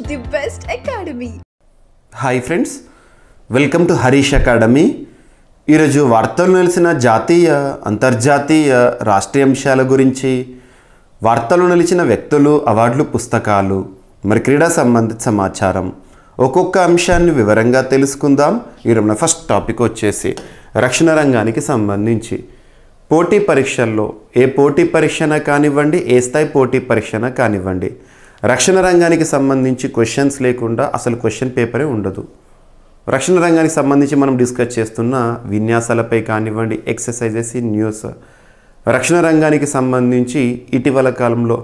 the best academy. Hi friends, welcome to Harish academy. ఈరోజు వార్తలు నిలిచిన జాతీయ, అంతర్జాతీయ, రాష్ట్రీయ అంశాల గురించి, వార్తలు నిలిచిన వ్యక్తులు, అవార్డులు, పుస్తకాలు, మరి క్రీడా సంబంధిత సమాచారం, ఒక్కొక్క అంశాన్ని వివరంగా తెలుసుకుందాం. ఈరోజు ఫస్ట్ టాపిక్ వచ్చేసి రక్షణ రంగానికి సంబంధించి పోటీ పరీక్షల్లో ఏ పోటీ పరీక్షన కానివ్వండి, ఏ స్థాయి పోటీ పరీక్షన కానివ్వండి, రక్షణ రంగానికి సంబంధించి క్వశ్చన్స్ లేకుండా అసలు క్వశ్చన్ పేపరే ఉండదు. రక్షణ రంగానికి సంబంధించి మనం డిస్కస్ చేస్తున్న విన్యాసాలపై కానివ్వండి, ఎక్సర్సైజెస్ ఇన్ న్యూస్, రక్షణ రంగానికి సంబంధించి ఇటీవల కాలంలో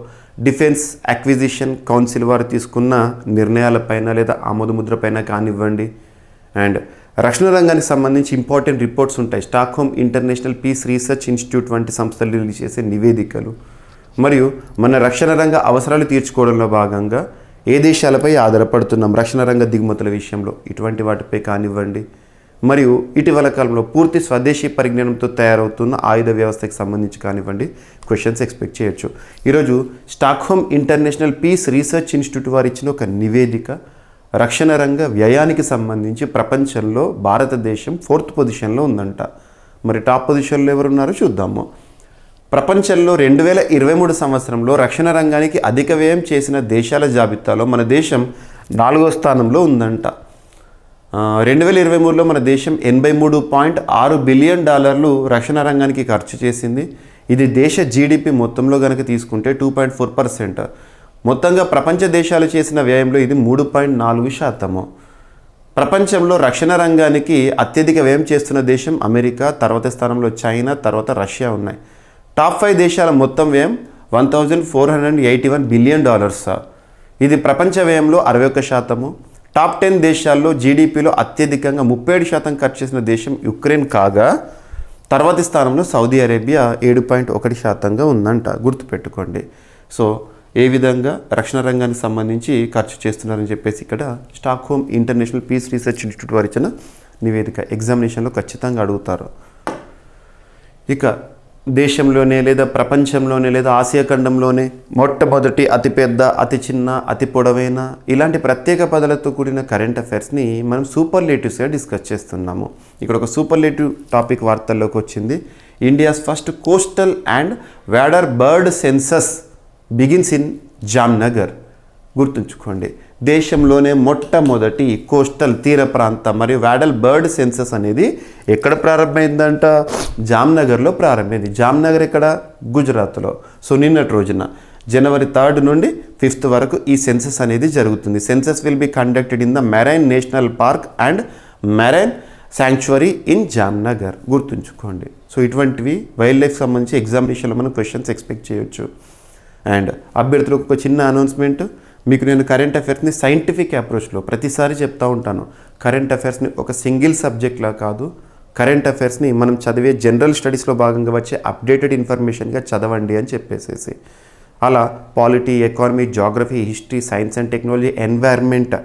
డిఫెన్స్ అక్విజిషన్ కౌన్సిల్ వారు తీసుకున్న నిర్ణయాలపైన లేదా ఆమోదముద్రపైన కానివ్వండి, అండ్ రక్షణ రంగానికి సంబంధించి ఇంపార్టెంట్ రిపోర్ట్స్ ఉంటాయి. Stockholm International Peace Research Institute వంటి సంస్థలు రిలీజ్ చేసే నివేదికలు, మరియు మన రక్షణ రంగ అవసరాలు తీర్చుకోవడంలో భాగంగా ఏ దేశాలపై ఆధారపడుతున్నాం రక్షణ రంగ దిగుమతుల విషయంలో, ఇటువంటి వాటిపై కానివ్వండి, మరియు ఇటీవల కాలంలో పూర్తి స్వదేశీ పరిజ్ఞానంతో తయారవుతున్న ఆయుధ వ్యవస్థకి సంబంధించి కానివ్వండి క్వశ్చన్స్ ఎక్స్పెక్ట్ చేయొచ్చు. ఈరోజు Stockholm International Peace Research Institute వారు ఇచ్చిన ఒక నివేదిక రక్షణ రంగ వ్యయానికి సంబంధించి ప్రపంచంలో భారతదేశం 4th పొజిషన్లో ఉందంట. మరి టాప్ పొజిషన్లో ఎవరున్నారో చూద్దాము. ప్రపంచంలో 2023 సంవత్సరంలో రక్షణ రంగానికి అధిక వ్యయం చేసిన దేశాల జాబితాలో మన దేశం 4వ స్థానంలో ఉందంట. 2023లో మన దేశం $83.6 బిలియన్ రక్షణ రంగానికి ఖర్చు చేసింది. ఇది దేశ జీడిపి మొత్తంలో కనుక తీసుకుంటే 2.4%. మొత్తంగా ప్రపంచ దేశాలు చేసిన వ్యయంలో ఇది 3.4%. ప్రపంచంలో రక్షణ రంగానికి అత్యధిక వ్యయం చేస్తున్న దేశం అమెరికా, తర్వాత స్థానంలో చైనా, తర్వాత రష్యా ఉన్నాయి. టాప్ 5 దేశాల మొత్తం వ్యయం $1,481 బిలియన్. ఇది ప్రపంచ వ్యయంలో 61%. టాప్ 10 దేశాల్లో జీడిపిలో అత్యధికంగా 37% ఖర్చు చేసిన దేశం యుక్రెయిన్ కాగా, తర్వాతి స్థానంలో సౌదీ అరేబియా 7.1%గా ఉందంట. గుర్తుపెట్టుకోండి. సో ఏ విధంగా రక్షణ రంగానికి సంబంధించి ఖర్చు చేస్తున్నారని చెప్పేసి ఇక్కడ Stockholm International Peace Research Institute వారు ఇచ్చిన నివేదిక ఎగ్జామినేషన్లో ఖచ్చితంగా అడుగుతారు. ఇక దేశంలోనే లేదా ప్రపంచంలోనే లేదా ఆసియా ఖండంలోనే మొట్టమొదటి, అతిపెద్ద, అతి చిన్న, అతి పొడవైన ఇలాంటి ప్రత్యేక పదాలతో కూడిన కరెంట్ అఫైర్స్ని మనం సూపర్లేటివ్స్గా డిస్కస్ చేస్తున్నాము. ఇక్కడ ఒక సూపర్లేటివ్ టాపిక్ వార్తల్లోకి వచ్చింది. India's first coastal and wader bird census begins in Jamnagar. గుర్తుంచుకోండి, దేశంలోనే మొట్టమొదటి కోస్టల్ తీర ప్రాంత మరియు వ్యాడల్ బర్డ్ సెన్సస్ అనేది ఎక్కడ ప్రారంభమైందంట? జామ్నగర్లో ప్రారంభమైంది. జామ్నగర్ ఇక్కడ గుజరాత్లో. సో నిన్నటి రోజున జనవరి 3 నుండి 5 వరకు ఈ సెన్సస్ అనేది జరుగుతుంది. Census will be conducted in the marine national park and marine sanctuary in Jamnagar. గుర్తుంచుకోండి. సో ఇటువంటివి వైల్డ్ లైఫ్ సంబంధించి ఎగ్జామినేషన్లో మనం క్వశ్చన్స్ ఎక్స్పెక్ట్ చేయొచ్చు. అండ్ అభ్యర్థులకు ఒక చిన్న అనౌన్స్మెంట్, మీకు నేను కరెంట్ అఫైర్స్ని సైంటిఫిక్ అప్రోచ్లో ప్రతిసారి చెప్తూ ఉంటాను. కరెంట్ అఫైర్స్ని ఒక సింగిల్ సబ్జెక్ట్లా కాదు, కరెంట్ అఫైర్స్ని మనం చదివే జనరల్ స్టడీస్లో భాగంగా వచ్చే అప్డేటెడ్ ఇన్ఫర్మేషన్గా చదవండి అని చెప్పేసేసి. అలా polity, economy, geography, history, science and technology, environment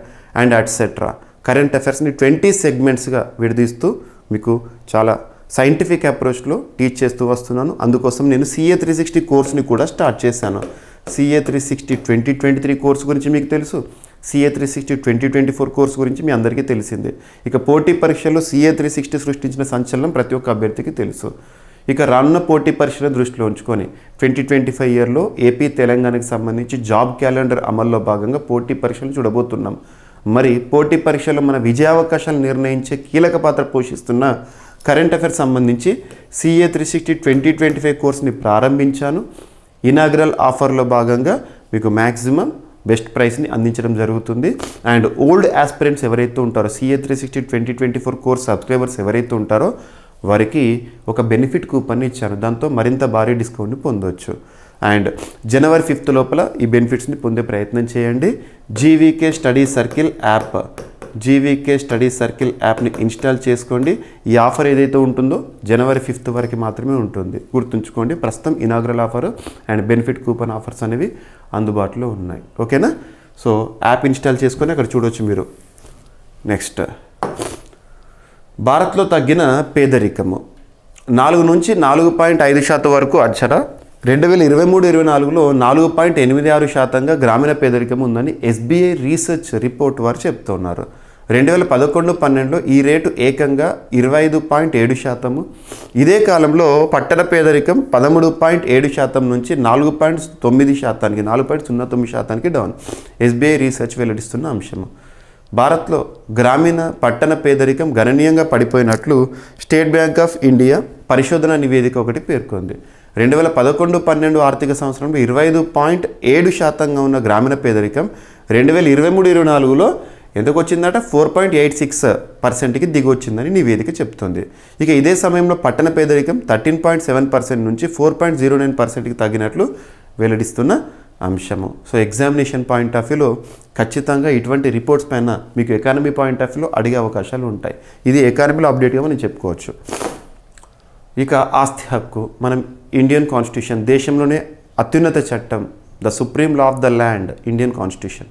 and etcetera current అఫైర్స్ని 20 సెగ్మెంట్స్గా విడదీస్తూ మీకు చాలా సైంటిఫిక్ అప్రోచ్లో టీచ్ చేస్తూ వస్తున్నాను. అందుకోసం నేను CA 360 కోర్స్ని కూడా స్టార్ట్ చేశాను. CA 360 2023 కోర్సు గురించి మీకు తెలుసు, CA 360 2024 కోర్సు గురించి మీ అందరికీ తెలిసిందే. ఇక పోటీ పరీక్షల్లో CA 360 సృష్టించిన సంచలనం ప్రతి ఒక్క అభ్యర్థికి తెలుసు. ఇక రానున్న పోటీ పరీక్షలను దృష్టిలో ఉంచుకొని 2025 ఇయర్లో ఏపీ, తెలంగాణకు సంబంధించి జాబ్ క్యాలెండర్ అమల్లో భాగంగా పోటీ పరీక్షలు చూడబోతున్నాం. మరి పోటీ పరీక్షల్లో మన విజయావకాశాలు నిర్ణయించే కీలక పాత్ర పోషిస్తున్న కరెంట్ అఫైర్స్ సంబంధించి CA 360 2025 కోర్స్ని ప్రారంభించాను. ఇనాగ్రల్ ఆఫర్లో భాగంగా మీకు మ్యాక్సిమం బెస్ట్ ప్రైస్ని అందించడం జరుగుతుంది. అండ్ ఓల్డ్ ఆస్పిరెంట్స్ ఎవరైతే ఉంటారో, CA 360 2024 కోర్స్ సబ్స్క్రైబర్స్ ఎవరైతే ఉంటారో వారికి ఒక బెనిఫిట్ కూపన్ని ఇచ్చాను. దాంతో మరింత భారీ డిస్కౌంట్ని పొందవచ్చు. అండ్ జనవరి 5 లోపల ఈ బెనిఫిట్స్ని పొందే ప్రయత్నం చేయండి. జీవీకే స్టడీ సర్కిల్ యాప్ని ఇన్స్టాల్ చేసుకోండి. ఈ ఆఫర్ ఏదైతే ఉంటుందో జనవరి 5 వరకు మాత్రమే ఉంటుంది. గుర్తుంచుకోండి, ప్రస్తుతం inaugural offer and benefit coupon offers అనేవి అందుబాటులో ఉన్నాయి. ఓకేనా? సో యాప్ ఇన్స్టాల్ చేసుకొని అక్కడ చూడవచ్చు మీరు. నెక్స్ట్, భారత్లో తగ్గిన పేదరికము 4 నుంచి 4.5% వరకు అంచనా. 2023-24లో 4.86% గ్రామీణ పేదరికం ఉందని ఎస్బీఐ రీసెర్చ్ రిపోర్ట్ వారు చెప్తున్నారు. 2011-12లో ఈ రేటు ఏకంగా 25.7%. ఇదే కాలంలో పట్టణ పేదరికం 13.7% నుంచి 4.9%, 4.09% డౌన్. ఎస్బీఐ రీసెర్చ్ వెల్లడిస్తున్న అంశము. భారత్లో గ్రామీణ పట్టణ పేదరికం గణనీయంగా పడిపోయినట్లు స్టేట్ బ్యాంక్ ఆఫ్ ఇండియా పరిశోధన నివేదిక ఒకటి పేర్కొంది. 2011-12 ఆర్థిక సంవత్సరంలో 25.7%గా ఉన్న గ్రామీణ పేదరికం 2023-24లో ఎంతకు వచ్చిందట 4.86%కి దిగొచ్చిందని నివేదిక చెప్తుంది. ఇక ఇదే సమయంలో పట్టణ పేదరికం 13.7% నుంచి 4.09%కి తగ్గినట్లు వెల్లడిస్తున్న అంశము. సో ఎగ్జామినేషన్ పాయింట్ ఆఫ్ వ్యూలో ఖచ్చితంగా ఇటువంటి రిపోర్ట్స్ పైన మీకు ఎకానమీ పాయింట్ ఆఫ్ వ్యూలో అడిగే అవకాశాలు ఉంటాయి. ఇది ఎకానమీలో అప్డేట్గా మనం చెప్పుకోవచ్చు. ఇక ఆస్తి హక్కు, మనం ఇండియన్ కాన్స్టిట్యూషన్, దేశంలోనే అత్యున్నత చట్టం, the supreme law of the land, Indian constitution.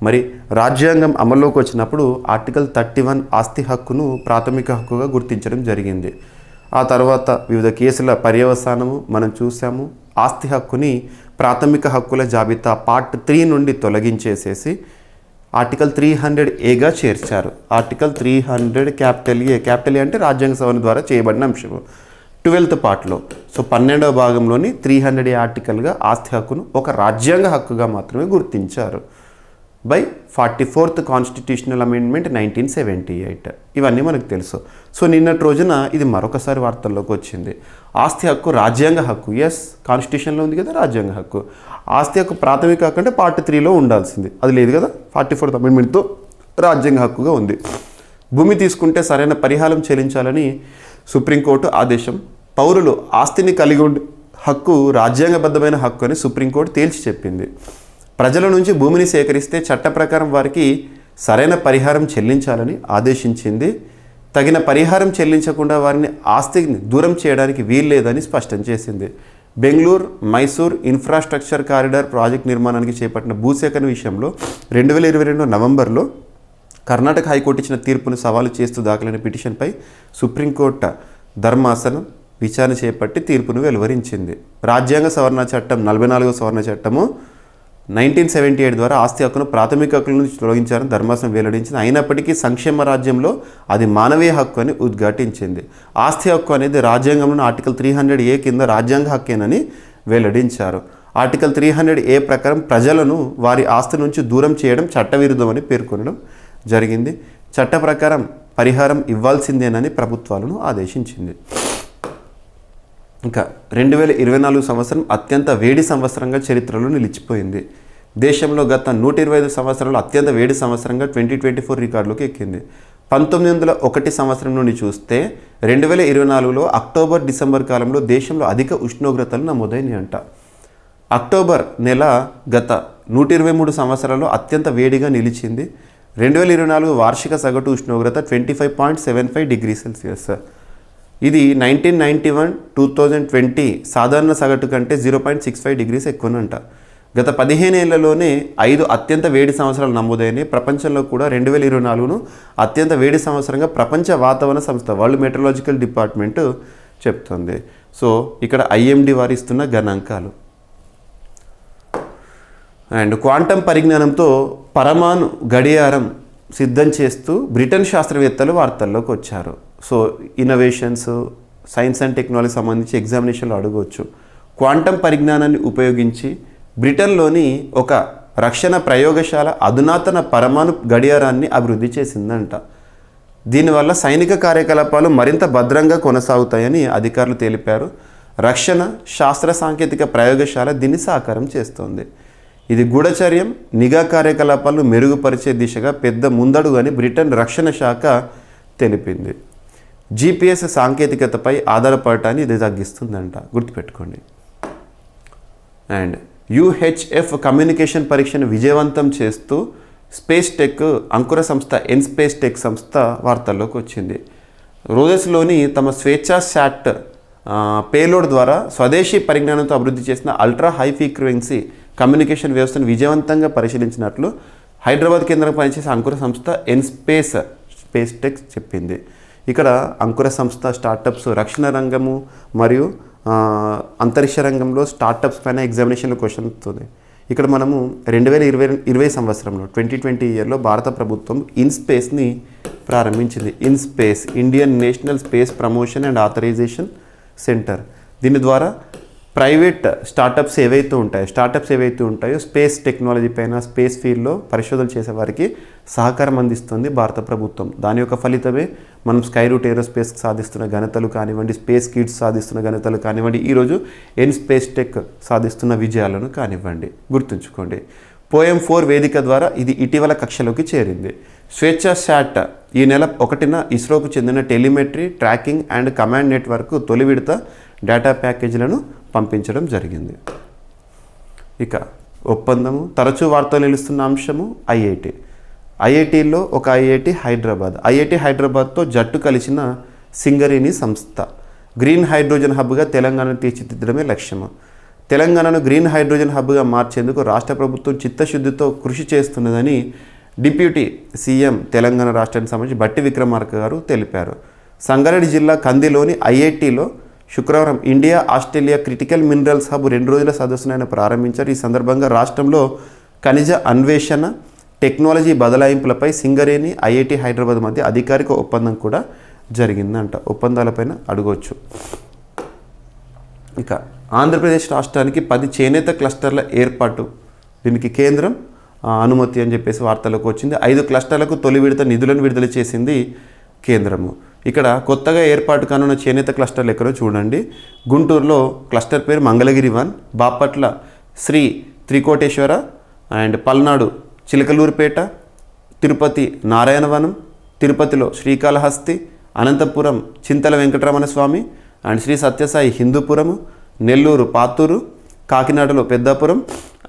మరి రాజ్యాంగం అమల్లోకి వచ్చినప్పుడు ఆర్టికల్ 31 ఆస్తి హక్కును ప్రాథమిక హక్కుగా గుర్తించడం జరిగింది. ఆ తర్వాత వివిధ కేసుల పర్యవసానము మనం చూసాము. ఆస్తి హక్కుని ప్రాథమిక హక్కుల జాబితా పార్ట్ 3 నుండి తొలగించేసేసి ఆర్టికల్ 300A చేర్చారు. ఆర్టికల్ 300 క్యాపిటల్ ఏ అంటే రాజ్యాంగ సవరణ ద్వారా చేయబడిన అంశము 12th పార్ట్లో. సో 12వ భాగంలోని 300A ఆర్టికల్గా ఆస్తి హక్కును ఒక రాజ్యాంగ హక్కుగా మాత్రమే గుర్తించారు బై 44th కాన్స్టిట్యూషనల్ అమెండ్మెంట్ 1978. ఇవన్నీ మనకు తెలుసు. సో నిన్నటి రోజున ఇది మరొకసారి వార్తల్లోకి వచ్చింది. ఆస్తి హక్కు రాజ్యాంగ హక్కు. ఎస్, కాన్స్టిట్యూషన్లో ఉంది కదా రాజ్యాంగ హక్కు. ఆస్తి హక్కు ప్రాథమిక హక్కు అంటే పార్ట్ 3లో ఉండాల్సింది, అది లేదు కదా. 44th అమెండ్మెంట్తో రాజ్యాంగ హక్కుగా ఉంది. భూమి తీసుకుంటే సరైన పరిహారం చెల్లించాలని సుప్రీంకోర్టు ఆదేశం. పౌరులు ఆస్తిని కలిగి ఉండే హక్కు రాజ్యాంగబద్ధమైన హక్కు అని సుప్రీంకోర్టు తేల్చి చెప్పింది. ప్రజల నుంచి భూమిని సేకరిస్తే చట్ట ప్రకారం వారికి సరైన పరిహారం చెల్లించాలని ఆదేశించింది. తగిన పరిహారం చెల్లించకుండా వారిని ఆస్తిని దూరం చేయడానికి వీల్లేదని స్పష్టం చేసింది. Bengaluru Mysore infrastructure corridor project నిర్మాణానికి చేపట్టిన భూసేకరణ విషయంలో 2022 నవంబర్లో కర్ణాటక హైకోర్టు ఇచ్చిన తీర్పును సవాలు చేస్తూ దాఖలైన పిటిషన్పై సుప్రీంకోర్టు ధర్మాసనం విచారణ చేపట్టి తీర్పును వెలువరించింది. రాజ్యాంగ సవరణ చట్టం 44వ సవరణ చట్టము 1978 ద్వారా ఆస్తి హక్కును ప్రాథమిక హక్కుల నుంచి తొలగించారని ధర్మాసనం వెల్లడించింది. అయినప్పటికీ సంక్షేమ రాజ్యంలో అది మానవీయ హక్కు అని ఉద్ఘాటించింది. ఆస్తి హక్కు అనేది రాజ్యాంగంలోని ఆర్టికల్ 300A కింద రాజ్యాంగ హక్కేనని వెల్లడించారు. ఆర్టికల్ 300A ప్రకారం ప్రజలను వారి ఆస్తి నుంచి దూరం చేయడం చట్టవిరుద్ధమని పేర్కొనడం జరిగింది. చట్ట ప్రకారం పరిహారం ఇవ్వాల్సిందేనని ప్రభుత్వాలను ఆదేశించింది. ఇంకా 2024 సంవత్సరం అత్యంత వేడి సంవత్సరంగా చరిత్రలో నిలిచిపోయింది. దేశంలో గత 125 సంవత్సరాలు అత్యంత వేడి సంవత్సరంగా 2024 రికార్డులోకి ఎక్కింది. 1901 సంవత్సరం నుండి చూస్తే 2024లో అక్టోబర్ డిసెంబర్ కాలంలో దేశంలో అధిక ఉష్ణోగ్రతలు నమోదైనాయి అంట. అక్టోబర్ నెల గత 123 సంవత్సరాల్లో అత్యంత వేడిగా నిలిచింది. 2024 వార్షిక సగటు ఉష్ణోగ్రత 25.75 డిగ్రీ సెల్సియస్. ఇది 1991-2020 సాధారణ సగటు కంటే 0.65 డిగ్రీస్ ఎక్కువనంట. గత 15 ఏళ్లలోనే 5 అత్యంత వేడి సంవత్సరాలు నమోదైనాయి. ప్రపంచంలో కూడా 2024ను అత్యంత వేడి సంవత్సరంగా ప్రపంచ వాతావరణ సంస్థ వరల్డ్ మెట్రలాజికల్ డిపార్ట్మెంట్ చెప్తుంది. సో ఇక్కడ IMD వారు ఇస్తున్న గణాంకాలు. అండ్ క్వాంటం పరిజ్ఞానంతో పరమాణు గడియారం సిద్ధం చేస్తూ బ్రిటన్ శాస్త్రవేత్తలు వార్తల్లోకి వచ్చారు. So innovations, science and technology సంబంధించి ఎగ్జామినేషన్లో అడగవచ్చు. క్వాంటం పరిజ్ఞానాన్ని ఉపయోగించి బ్రిటన్లోని ఒక రక్షణ ప్రయోగశాల అధునాతన పరమాణు గడియారాన్ని అభివృద్ధి చేసిందంట. దీనివల్ల సైనిక కార్యకలాపాలు మరింత భద్రంగా కొనసాగుతాయని అధికారులు తెలిపారు. రక్షణ శాస్త్ర సాంకేతిక ప్రయోగశాల దీన్ని సాకారం చేస్తోంది. ఇది గూఢచర్యం, నిఘా కార్యకలాపాలను మెరుగుపరిచే దిశగా పెద్ద ముందడుగని బ్రిటన్ రక్షణ శాఖ తెలిపింది. GPS సాంకేతికతపై ఆధారపడటాన్ని ఇది తగ్గిస్తుందంట, గుర్తుపెట్టుకోండి. అండ్ UHF కమ్యూనికేషన్ పరీక్షను విజయవంతం చేస్తూ స్పేస్ టెక్ అంకుర సంస్థ ఎన్స్పేస్ టెక్ సంస్థ వార్తల్లోకి వచ్చింది. రోజెస్లోని తమ స్వేచ్ఛా శాట్ పేలోడ్ ద్వారా స్వదేశీ పరిజ్ఞానంతో అభివృద్ధి చేసిన అల్ట్రా హై ఫ్రీక్వెన్సీ కమ్యూనికేషన్ వ్యవస్థను విజయవంతంగా పరిశీలించినట్లు హైదరాబాద్ కేంద్రంగా పనిచేసే అంకుర సంస్థ స్పేస్ టెక్ చెప్పింది. ఇక్కడ అంకుర సంస్థ స్టార్టప్స్ రక్షణ రంగము మరియు అంతరిక్ష రంగంలో స్టార్టప్స్ పైన ఎగ్జామినేషన్లో క్వశ్చన్ వస్తుంది. ఇక్కడ మనము 2020 సంవత్సరంలో 2020 ఇయర్లో భారత ప్రభుత్వం ఇన్స్పేస్ని ప్రారంభించింది. INSPACe Indian National Space Promotion and Authorisation Centre. దీని ద్వారా ప్రైవేట్ స్టార్టప్స్ ఏవైతే ఉంటాయో స్పేస్ టెక్నాలజీ పైన స్పేస్ ఫీల్డ్లో పరిశోధన చేసే వారికి సహకారం అందిస్తుంది భారత ప్రభుత్వం. దాని యొక్క ఫలితమే మనం స్కై రూట్ ఏరోస్పేస్కి సాధిస్తున్న ఘనతలు కానివ్వండి, స్పేస్ కిడ్స్ సాధిస్తున్న ఘనతలు కానివ్వండి, ఈరోజు స్పేస్ టెక్ సాధిస్తున్న విజయాలను కానివ్వండి. గుర్తుంచుకోండి. పోయం 4 వేదిక ద్వారా ఇది ఇటీవల కక్షలోకి చేరింది. స్వేచ్ఛ శాట్ ఈ నెల 1న ఇస్రోకు చెందిన telemetry, tracking and command network తొలి విడత డేటా ప్యాకేజీలను పంపించడం జరిగింది. ఇక ఒప్పందము తరచూ వార్తలు నిలుస్తున్న అంశము ఐఐటీలో ఒక ఐఐటి హైదరాబాద్తో జట్టు కలిసిన సింగరేణి సంస్థ. గ్రీన్ హైడ్రోజన్ హబ్గా తెలంగాణను తీర్చిదిద్దడమే లక్ష్యము. తెలంగాణను గ్రీన్ హైడ్రోజన్ హబ్గా మార్చేందుకు రాష్ట్ర ప్రభుత్వం చిత్తశుద్ధితో కృషి చేస్తున్నదని డిప్యూటీ సీఎం తెలంగాణ రాష్ట్రానికి సంబంధించి బట్టి విక్రమార్క గారు తెలిపారు. సంగారెడ్డి జిల్లా కందిలోని ఐఐటీలో శుక్రవారం India Australia critical minerals hub 2 రోజుల సదస్సును ఆయన ప్రారంభించారు. ఈ సందర్భంగా రాష్ట్రంలో ఖనిజ అన్వేషణ, టెక్నాలజీ బదలాయింపులపై సింగరేణి, ఐఐటి హైదరాబాద్ మధ్య అధికారిక ఒప్పందం కూడా జరిగిందంట. ఒప్పందాలపైన అడగవచ్చు. ఇక ఆంధ్రప్రదేశ్ రాష్ట్రానికి 10 చేనేత క్లస్టర్ల ఏర్పాటు, దీనికి కేంద్రం అనుమతి అని చెప్పేసి వార్తలకు వచ్చింది. 5 క్లస్టర్లకు తొలి విడత నిధులను విడుదల చేసింది కేంద్రము. ఇక్కడ కొత్తగా ఏర్పాటు కానున్న చేనేత క్లస్టర్లు ఎక్కడో చూడండి. గుంటూరులో క్లస్టర్ పేరు మంగళగిరి 1, బాపట్ల శ్రీ త్రికోటేశ్వర అండ్ పల్నాడు చిలకలూరుపేట, తిరుపతి నారాయణవనం, తిరుపతిలో శ్రీకాళహస్తి, అనంతపురం చింతల వెంకటరమణ స్వామి అండ్ శ్రీ సత్యసాయి హిందూపురము, నెల్లూరు పాతూరు, కాకినాడలో పెద్దాపురం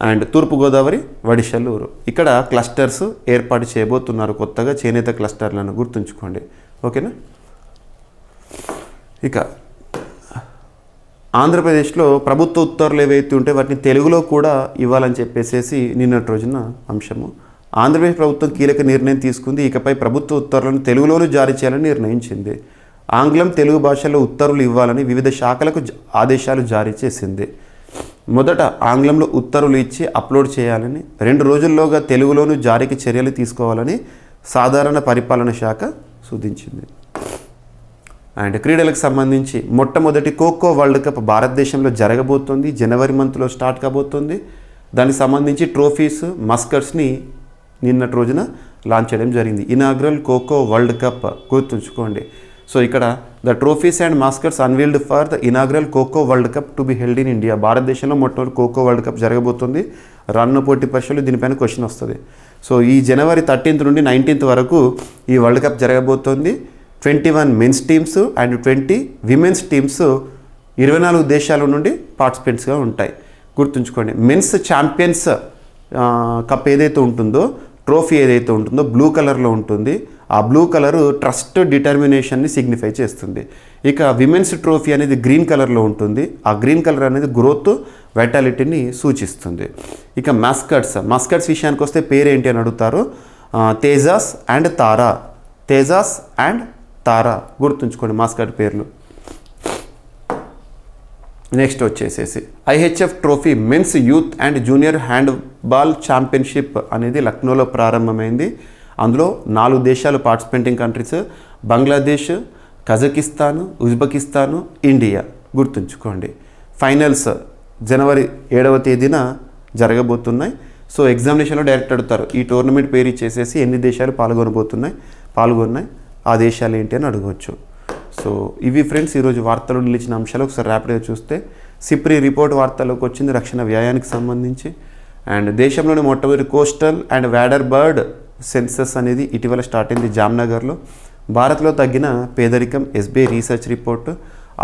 అండ్ తూర్పుగోదావరి వడిషల్లూరు. ఇక్కడ క్లస్టర్స్ ఏర్పాటు చేయబోతున్నారు కొత్తగా చేనేత క్లస్టర్లను. గుర్తుంచుకోండి. ఓకేనా. ఇక ఆంధ్రప్రదేశ్లో ప్రభుత్వ ఉత్తర్వులు ఏవైతే ఉంటే వాటిని తెలుగులో కూడా ఇవ్వాలని చెప్పేసి నిన్నటి రోజున అంశము. ఆంధ్రప్రదేశ్ ప్రభుత్వం కీలక నిర్ణయం తీసుకుంది. ఇకపై ప్రభుత్వ ఉత్తర్వులను తెలుగులోనూ జారీ చేయాలని నిర్ణయించింది. ఆంగ్లం, తెలుగు భాషల్లో ఉత్తర్వులు ఇవ్వాలని వివిధ శాఖలకు ఆదేశాలు జారీ చేసింది. మొదట ఆంగ్లంలో ఉత్తర్వులు ఇచ్చి అప్లోడ్ చేయాలని, 2 రోజుల్లోగా తెలుగులోనూ జారీకి చర్యలు తీసుకోవాలని సాధారణ పరిపాలన శాఖ సూచించింది. అండ్ క్రీడలకు సంబంధించి మొట్టమొదటి ఖోఖో వరల్డ్ కప్ భారతదేశంలో జరగబోతోంది. జనవరి మంత్లో స్టార్ట్ కాబోతోంది. దానికి సంబంధించి ట్రోఫీస్, మస్కట్స్ని నిన్నటి రోజున లాంచ్ చేయడం జరిగింది. Inaugural kho kho world cup. గుర్తుంచుకోండి. సో ఇక్కడ the trophies and mascots unveiled for the inaugural kho kho world cup to be held in India. భారతదేశంలో మొట్టమొదటి ఖోఖో వరల్డ్ కప్ జరగబోతుంది. రానున్న పోటీ పరీక్షలు దీనిపైన క్వశ్చన్ వస్తుంది. సో ఈ జనవరి 13th నుండి 19th వరకు ఈ వరల్డ్ కప్ జరగబోతోంది. 21 men's teams and 20 women's teams 24 దేశాల నుండి పార్టిసిపెంట్స్గా ఉంటాయి. గుర్తుంచుకోండి. మెన్స్ ఛాంపియన్స్ కప్ ఏదైతే ఉంటుందో, ట్రోఫీ ఏదైతే ఉంటుందో బ్లూ కలర్లో ఉంటుంది. ఆ బ్లూ కలరు ట్రస్ట్, డిటర్మినేషన్ని సిగ్నిఫై చేస్తుంది. ఇక విమెన్స్ ట్రోఫీ అనేది గ్రీన్ కలర్లో ఉంటుంది. ఆ గ్రీన్ కలర్ అనేది గ్రోత్, వైటాలిటీని సూచిస్తుంది. ఇక మస్కట్స్ విషయానికి వస్తే పేరేంటి అని అడుగుతారు. తేజాస్ అండ్ తారా. గుర్తుంచుకోండి మాస్కట్ పేర్లు. నెక్స్ట్ వచ్చేసేసి IHF trophy men's youth and junior handball championship అనేది లక్నోలో ప్రారంభమైంది. అందులో 4 దేశాలు participating countries: Bangladesh, Kazakhstan, Uzbekistan, India. గుర్తుంచుకోండి. ఫైనల్స్ జనవరి 7వ తేదీన జరగబోతున్నాయి. సో ఎగ్జామినేషన్లో డైరెక్ట్ అడుగుతారు. ఈ టోర్నమెంట్ పేరు ఇచ్చేసేసి ఎన్ని దేశాలు పాల్గొన్నాయి, ఆ దేశాలు ఏంటి అని అడగవచ్చు. సో ఇవి ఫ్రెండ్స్ ఈరోజు వార్తలు నిలిచిన అంశాలు. ఒకసారి ర్యాపిడ్గా చూస్తే సిప్రి రిపోర్ట్ వార్తల్లోకి వచ్చింది రక్షణ వ్యయానికి సంబంధించి. అండ్ దేశంలోని మొట్టమొదటి coastal and wader bird census అనేది ఇటీవల స్టార్ట్ అయింది జామ్నగర్లో. భారత్లో తగ్గిన పేదరికం, ఎస్బీఐ రీసెర్చ్ రిపోర్టు.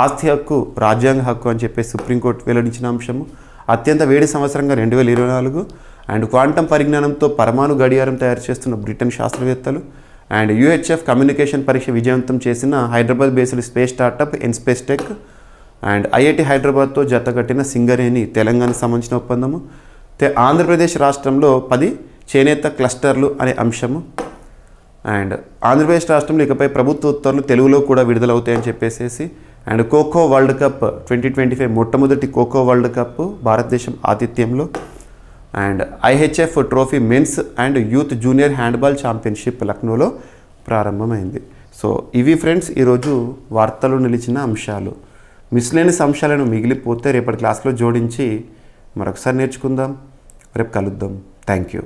ఆస్తి హక్కు రాజ్యాంగ హక్కు అని చెప్పేసి సుప్రీంకోర్టు వెల్లడించిన అంశము. అత్యంత వేడి సంవత్సరంగా 2024. అండ్ క్వాంటం పరిజ్ఞానంతో పరమాణు గడియారం తయారు చేస్తున్న బ్రిటన్ శాస్త్రవేత్తలు. అండ్ యూహెచ్ఎఫ్ కమ్యూనికేషన్ పరీక్ష విజయవంతం చేసిన Hyderabad based space startup InSpace tech. And IIT హైదరాబాద్తో జతకట్టిన సింగరేణి తెలంగాణకు సంబంధించిన ఒప్పందము. ఆంధ్రప్రదేశ్ రాష్ట్రంలో 10 చేనేత క్లస్టర్లు అనే అంశము. అండ్ ఆంధ్రప్రదేశ్ రాష్ట్రంలో ఇకపై ప్రభుత్వ ఉత్తర్వులు తెలుగులో కూడా విడుదలవుతాయని చెప్పేసి అండ్ ఖోఖో వరల్డ్ కప్ 2025 మొట్టమొదటి ఖోఖో వరల్డ్ కప్ భారతదేశం ఆతిథ్యంలో. And IHF trophy men's and youth junior handball championship లక్నోలో ప్రారంభమైంది. సో ఇవి ఫ్రెండ్స్ ఈరోజు వార్తలు నిలిచిన అంశాలు. మిస్లేనియస్ అంశాలను మిగిలిపోతే రేపటి క్లాస్లో జోడించి మరొకసారి నేర్చుకుందాం. రేపు కలుద్దాం. Thank you.